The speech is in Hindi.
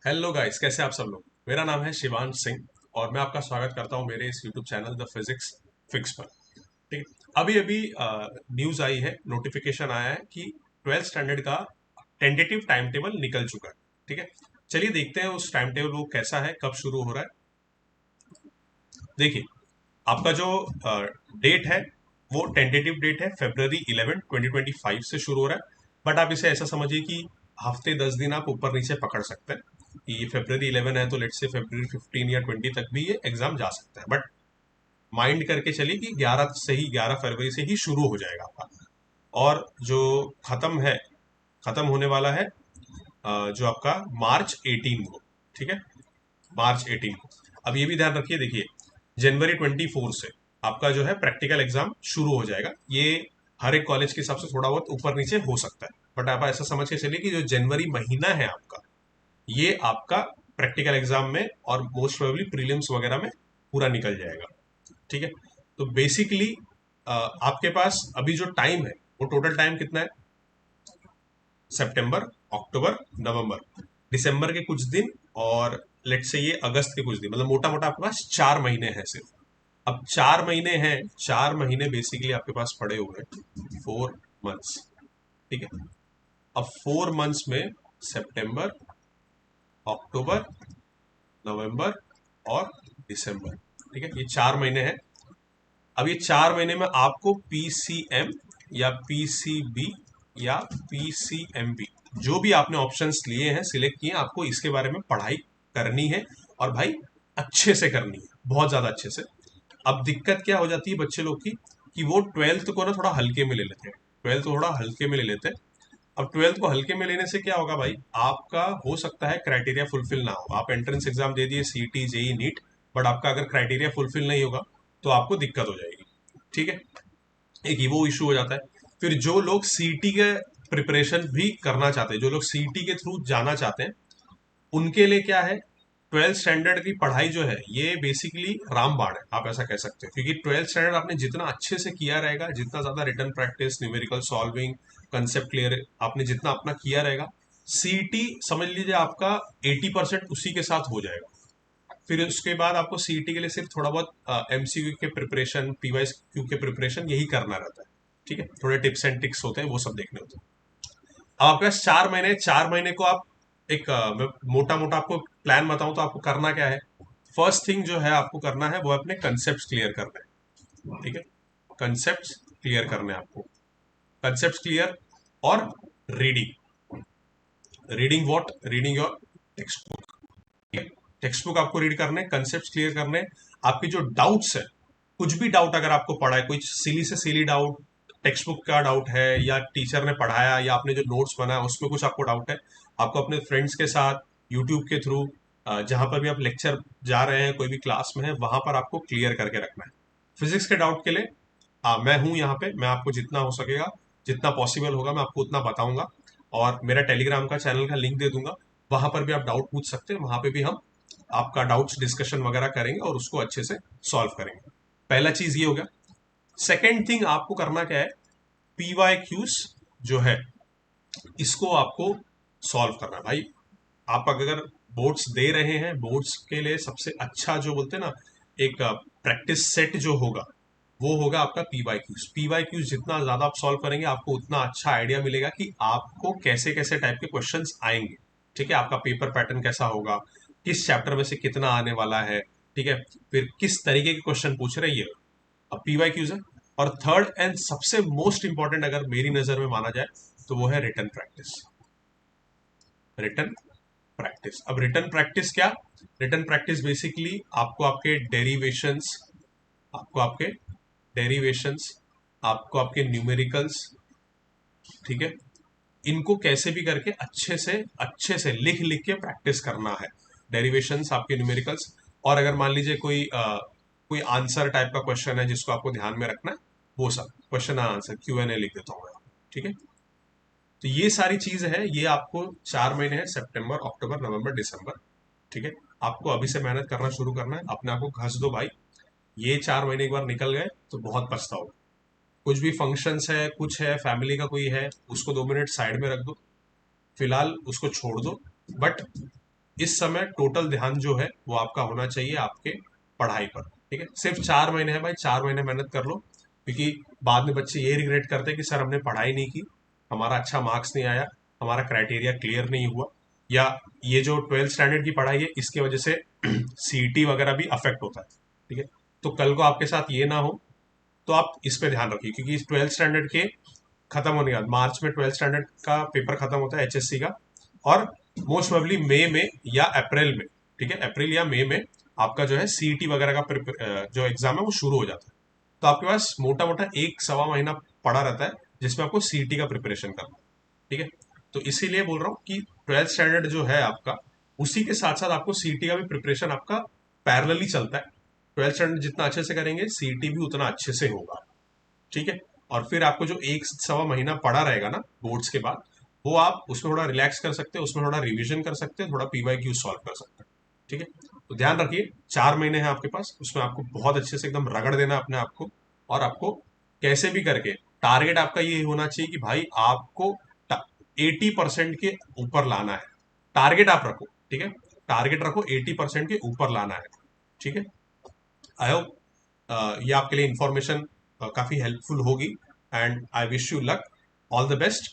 हेलो गाइस, कैसे आप सब लोग। मेरा नाम है शिवांश सिंह और मैं आपका स्वागत करता हूं मेरे इस YouTube channel the physics fix पर। ठीक है, अभी अभी न्यूज़ आई है, नोटिफिकेशन आया है कि ट्वेल्थ स्टैंडर्ड का टेंटेटिव टाइम टेबल निकल चुका है। ठीक है, चलिए देखते हैं उस टाइम टेबल वो कैसा है, कब शुरू हो रहा है। देखिए, आपका जो डेट है वो टेंटेटिव डेट है February 11 2025 से शुरू हो रहा है। बट आप इसे ऐसा समझिए कि हफ्ते 10 दिन आप ऊपर नीचे पकड़ सकते हैं कि ये February 11 है तो लेट से February 15 या 20 तक भी ये एग्जाम जा सकता है। बट माइंड करके चलिए कि 11 फरवरी से ही शुरू हो जाएगा आपका। और जो खत्म है, खत्म होने वाला है जो आपका March 18 को। ठीक है, March 18 को। अब ये भी ध्यान रखिए, देखिए January 24 से आपका जो है प्रैक्टिकल एग्जाम शुरू हो जाएगा। ये हर एक कॉलेज के हिसाब से थोड़ा बहुत ऊपर नीचे हो सकता है, बट आप ऐसा समझ के चलिए कि जो जनवरी महीना है आपका, ये आपका प्रैक्टिकल एग्जाम में और मोस्ट प्रोबेबली प्रीलिम्स वगैरह में पूरा निकल जाएगा। ठीक है, तो बेसिकली आपके पास अभी जो टाइम है वो टोटल टाइम कितना है? सितंबर, अक्टूबर, नवंबर, दिसंबर के कुछ दिन और लेट से ये अगस्त के कुछ दिन, मतलब मोटा मोटा आपके पास 4 महीने हैं सिर्फ। अब 4 महीने हैं, 4 महीने बेसिकली आपके पास पड़े हुए हैं, 4 मंथ्स। ठीक है, अब 4 मंथ्स में सितंबर, अक्टूबर, नवंबर और दिसंबर। ठीक है, ये 4 महीने हैं। अब ये 4 महीने में आपको पीसीएम या पीसीबी या पीसीएमबी, जो भी आपने ऑप्शंस लिए हैं, सिलेक्ट किए हैं, आपको इसके बारे में पढ़ाई करनी है। और भाई अच्छे से करनी है, बहुत ज्यादा अच्छे से। अब दिक्कत क्या हो जाती है बच्चे लोग की, कि वो ट्वेल्थ को ना थोड़ा हल्के में ले लेते हैं, ट्वेल्थ को थोड़ा हल्के में ले लेते हैं। अब ट्वेल्थ को हल्के में लेने से क्या होगा भाई, आपका हो सकता है क्राइटेरिया फुलफिल ना हो, आप एंट्रेंस एग्जाम दे दिए, सीटी जेई नीट, बट आपका अगर क्राइटेरिया फुलफिल नहीं होगा तो आपको दिक्कत हो जाएगी। ठीक है, एक ये वो इशू हो जाता है। फिर जो लोग सीटी के प्रिपरेशन भी करना चाहते हैं, जो लोग सीटी के थ्रू जाना चाहते हैं, उनके लिए क्या है, ट्वेल्थ स्टैंडर्ड की पढ़ाई जो है ये बेसिकली रामबाण है, आप ऐसा कह सकते हो। क्योंकि ट्वेल्थ स्टैंडर्ड आपने जितना अच्छे से किया रहेगा, जितना ज्यादा return practice, numerical solving, concept clear आपने जितना अपना किया रहेगा, सीटी समझ लीजिए आपका 80% उसी के साथ हो जाएगा। फिर उसके बाद आपको सीईटी के लिए सिर्फ थोड़ा बहुत एमसीक्यू के प्रिपरेशन, पीवाईक्यू के प्रिपरेशन यही करना रहता है। ठीक है, थोड़े टिप्स एंड ट्रिक्स होते हैं, वो सब देखने होते हैं। अब आपके पास 4 महीने, 4 महीने को आप एक मोटा मोटा आपको प्लान बताऊं तो आपको करना क्या है। फर्स्ट थिंग जो है आपको करना है वो अपने कंसेप्ट क्लियर करना है। ठीक है, कंसेप्ट क्लियर करने हैं आपको, कंसेप्ट क्लियर। और reading, reading what, reading your text book. Text book आपको रीड करने, कंसेप्ट क्लियर करने। आपकी जो डाउट्स है, कुछ भी डाउट अगर आपको पड़ा है, कोई सिली से सिली डाउट, टेक्स्ट बुक का डाउट है, या टीचर ने पढ़ाया, या आपने जो नोट्स बनाया उसमें कुछ आपको डाउट है, आपको अपने फ्रेंड्स के साथ यूट्यूब के थ्रू, जहां पर भी आप लेक्चर जा रहे हैं, कोई भी क्लास में है, वहां पर आपको क्लियर करके रखना है। फिजिक्स के डाउट के लिए मैं हूं यहाँ पे, मैं आपको जितना हो सकेगा, जितना पॉसिबल होगा मैं आपको उतना बताऊंगा। और मेरा टेलीग्राम का चैनल का लिंक दे दूंगा, वहां पर भी आप डाउट पूछ सकते हैं, वहां पे भी हम आपका डाउट्स डिस्कशन वगैरह करेंगे और उसको अच्छे से सॉल्व करेंगे। पहला चीज ये हो गया। सेकेंड थिंग आपको करना क्या है, पीवाईक्यूज जो है इसको आपको सॉल्व करना है भाई। आप अगर बोर्ड्स दे रहे हैं, बोर्ड्स के लिए सबसे अच्छा जो बोलते हैं ना, एक प्रैक्टिस सेट जो होगा वो होगा आपका पीवाईक्यूज। पीवाईक्यूज जितना ज्यादा आप सॉल्व करेंगे, आपको उतना अच्छा आइडिया मिलेगा कि आपको कैसे कैसे टाइप के क्वेश्चंस आएंगे। ठीक है, आपका पेपर पैटर्न कैसा होगा, किस चैप्टर में से कितना आने वाला है। ठीक है, फिर किस तरीके के क्वेश्चन पूछ रहे हैं, अब पीवाईक्यूज है। और थर्ड एंड सबसे मोस्ट इंपॉर्टेंट अगर मेरी नजर में माना जाए तो वो है रिटर्न प्रैक्टिस। रिटर्न प्रैक्टिस, अब रिटर्न प्रैक्टिस क्या, रिटर्न प्रैक्टिस बेसिकली आपको आपके डेरिवेशंस, आपको आपके डेरिवेशंस, आपको आपके न्यूमेरिकल्स, ठीक है, इनको कैसे भी करके अच्छे से लिख लिख के प्रैक्टिस करना है। डेरिवेशंस, आपके न्यूमेरिकल्स। और अगर मान लीजिए कोई आंसर टाइप का क्वेश्चन है जिसको आपको ध्यान में रखना है, वो सब क्वेश्चन आंसर Q&A लिख देता हूँ मैं। ठीक है, तो ये सारी चीज है, ये आपको 4 महीने हैं, सितंबर, अक्टूबर, नवंबर, दिसंबर। ठीक है, आपको अभी से मेहनत करना शुरू करना है, अपने आप को घस दो भाई। ये 4 महीने एक बार निकल गए तो बहुत पछताओगे। कुछ भी फंक्शंस है, कुछ है, फैमिली का कोई है, उसको 2 मिनट साइड में रख दो, फिलहाल उसको छोड़ दो। बट इस समय टोटल ध्यान जो है वो आपका होना चाहिए आपके पढ़ाई पर, ठीक है। सिर्फ 4 महीने है भाई, 4 महीने मेहनत कर लो, क्योंकि बाद में बच्चे ये रिग्रेट करते हैं कि सर हमने पढ़ाई नहीं की, हमारा अच्छा मार्क्स नहीं आया, हमारा क्राइटेरिया क्लियर नहीं हुआ, या ये जो 12th स्टैंडर्ड की पढ़ाई है इसकी वजह से सीईटी वगैरह भी अफेक्ट होता है, ठीक है। तो कल को आपके साथ ये ना हो, तो आप इस पे ध्यान रखिए, क्योंकि 12th स्टैंडर्ड के खत्म होने के बाद मार्च में 12th स्टैंडर्ड का पेपर खत्म होता है एचएससी का, और मोस्ट प्रोबेबली मई में या अप्रैल में, ठीक है, अप्रैल या मई में आपका जो है सीईटी वगैरह का जो एग्जाम है वो शुरू हो जाता है। तो आपके पास मोटा मोटा 1 सवा महीना पड़ा रहता है जिसमें आपको सीईटी का प्रिपरेशन करना है, ठीक है। तो इसीलिए बोल रहा हूँ कि 12th स्टैंडर्ड जो है आपका, उसी के साथ साथ आपको सीईटी का भी प्रिपरेशन आपका पैरेलली चलता है। 12th स्टैंडर्ड जितना अच्छे से करेंगे सीईटी भी उतना अच्छे से होगा, ठीक है। और फिर आपको जो 1 सवा महीना पड़ा रहेगा ना बोर्ड्स के बाद, वो आप उसमें थोड़ा रिलैक्स कर सकते हैं, उसमें थोड़ा रिवीजन कर सकते हैं, थोड़ा पीवाईक्यू सॉल्व कर सकते हैं, ठीक है। तो ध्यान रखिए 4 महीने हैं आपके पास, उसमें आपको बहुत अच्छे से एकदम रगड़ देना है अपने आप को, और आपको कैसे भी करके टारगेट आपका ये होना चाहिए कि भाई आपको 80% के ऊपर लाना है। टारगेट आप रखो, ठीक है, टारगेट रखो 80% के ऊपर लाना है, ठीक है। आई होप ये आपके लिए इंफॉर्मेशन काफी हेल्पफुल होगी, and I wish you luck, all the best.